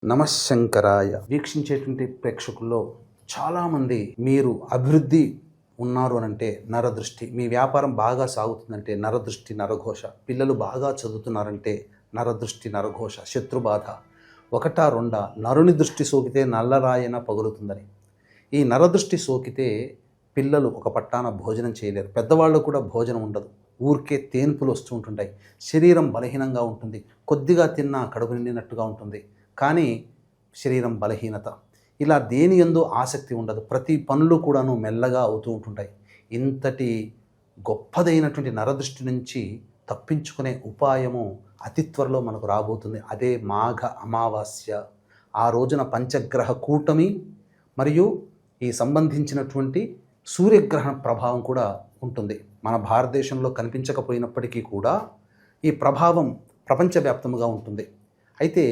నమశంకరాయ. వీక్షించేటువంటి ప్రేక్షకుల్లో చాలామంది మీరు అభివృద్ధి ఉన్నారు అనంటే నరదృష్టి, మీ వ్యాపారం బాగా సాగుతుందంటే నరదృష్టి నరఘోష, పిల్లలు బాగా చదువుతున్నారంటే నరదృష్టి నరఘోష, శత్రుబాధ, ఒకటా రెండా నరుని దృష్టి సోకితే నల్లరాయన పగులుతుందని. ఈ నరదృష్టి సోకితే పిల్లలు ఒక పట్టాన భోజనం చేయలేరు, పెద్దవాళ్ళు కూడా భోజనం ఉండదు, ఊరికే తేన్పులు వస్తూ ఉంటుంటాయి, శరీరం బలహీనంగా ఉంటుంది, కొద్దిగా తిన్నా కడుపు నిండినట్టుగా ఉంటుంది, కానీ శరీరం బలహీనత, ఇలా దేని యందు ఆసక్తి ఉండదు, ప్రతి పనులు కూడాను మెల్లగా అవుతూ ఉంటుంటాయి. ఇంతటి గొప్పదైనటువంటి నరదృష్టి నుంచి తప్పించుకునే ఉపాయము అతి త్వరలో మనకు రాబోతుంది. అదే మాఘ అమావాస్య. ఆ రోజున పంచగ్రహ కూటమి మరియు ఈ సంబంధించినటువంటి సూర్యగ్రహణ ప్రభావం కూడా ఉంటుంది. మన భారతదేశంలో కనిపించకపోయినప్పటికీ కూడా ఈ ప్రభావం ప్రపంచవ్యాప్తంగా ఉంటుంది. అయితే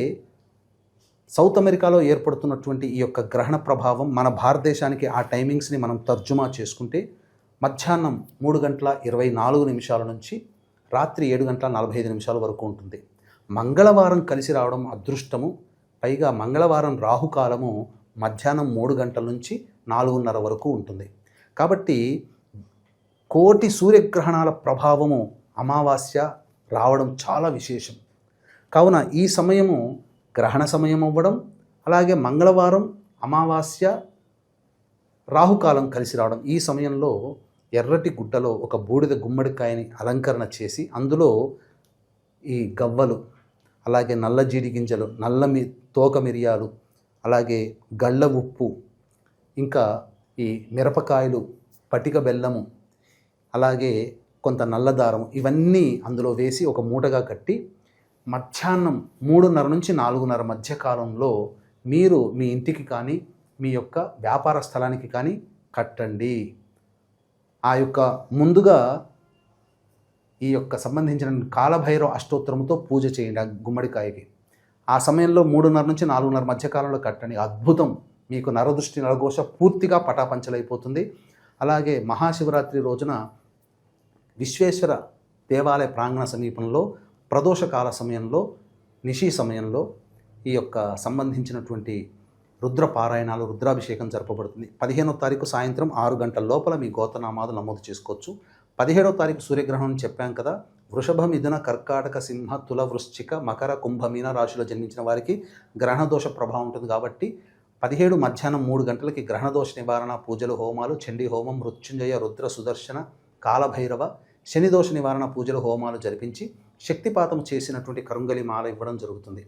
సౌత్ అమెరికాలో ఏర్పడుతున్నటువంటి ఈ యొక్క గ్రహణ ప్రభావం మన భారతదేశానికి ఆ టైమింగ్స్ని మనం తర్జుమా చేసుకుంటే మధ్యాహ్నం 3:24 నుంచి రాత్రి 7:45 వరకు ఉంటుంది. మంగళవారం కలిసి రావడం అదృష్టము. పైగా మంగళవారం రాహుకాలము మధ్యాహ్నం 3 గంటల నుంచి 4:30 వరకు ఉంటుంది. కాబట్టి కోటి సూర్యగ్రహణాల ప్రభావము అమావాస్య రావడం చాలా విశేషం. కావున ఈ సమయము గ్రహణ సమయం అవ్వడం, అలాగే మంగళవారం అమావాస్య రాహుకాలం కలిసి రావడం, ఈ సమయంలో ఎర్రటి గుడ్డలో ఒక బూడిద గుమ్మడికాయని అలంకరణ చేసి అందులో ఈ గవ్వలు, అలాగే నల్ల జీడి గింజలు, తోక మిరియాలు, అలాగే గళ్ళ ఉప్పు, ఇంకా ఈ మిరపకాయలు, పటిక బెల్లము, అలాగే కొంత నల్లదారం, ఇవన్నీ అందులో వేసి ఒక మూటగా కట్టి మధ్యాహ్నం 3:30 నుంచి 4:30 మధ్య కాలంలో మీరు మీ ఇంటికి కానీ మీ యొక్క వ్యాపార స్థలానికి కానీ కట్టండి. ఆ యొక్క ముందుగా ఈ యొక్క సంబంధించిన కాలభైరవ అష్టోత్తరంతో పూజ చేయండి ఆ గుమ్మడికాయకి. ఆ సమయంలో 3:30 నుంచి 4:30 మధ్య కాలంలో కట్టండి. అద్భుతం. మీకు నరదృష్టి నరఘోష పూర్తిగా పటాపంచలైపోతుంది. అలాగే మహాశివరాత్రి రోజున విశ్వేశ్వర దేవాలయ ప్రాంగణ సమీపంలో ప్రదోషకాల సమయంలో, నిశి సమయంలో ఈ యొక్క సంబంధించినటువంటి రుద్ర పారాయణాలు, రుద్రాభిషేకం జరపబడుతుంది. 15వ తారీఖు సాయంత్రం 6 గంటల లోపల మీ గోత్రనామాలు నమోదు చేసుకోవచ్చు. 17వ తారీఖు సూర్యగ్రహణం చెప్పాం కదా. వృషభ, మిథున, కర్కాటక, సింహ, తుల, వృశ్చిక, మకర, కుంభ, మీన రాశిలో జన్మించిన వారికి గ్రహణదోష ప్రభావం ఉంటుంది. కాబట్టి 17 మధ్యాహ్నం 3 గంటలకి గ్రహణదోష నివారణ పూజలు, హోమాలు, చండీ హోమం, మృత్యుంజయ, రుద్ర, సుదర్శన, కాలభైరవ, శనిదోష నివారణ పూజలు, హోమాలు జరిపించి శక్తిపాతం చేసినటువంటి కరుంగలి మాల ఇవ్వడం జరుగుతుంది.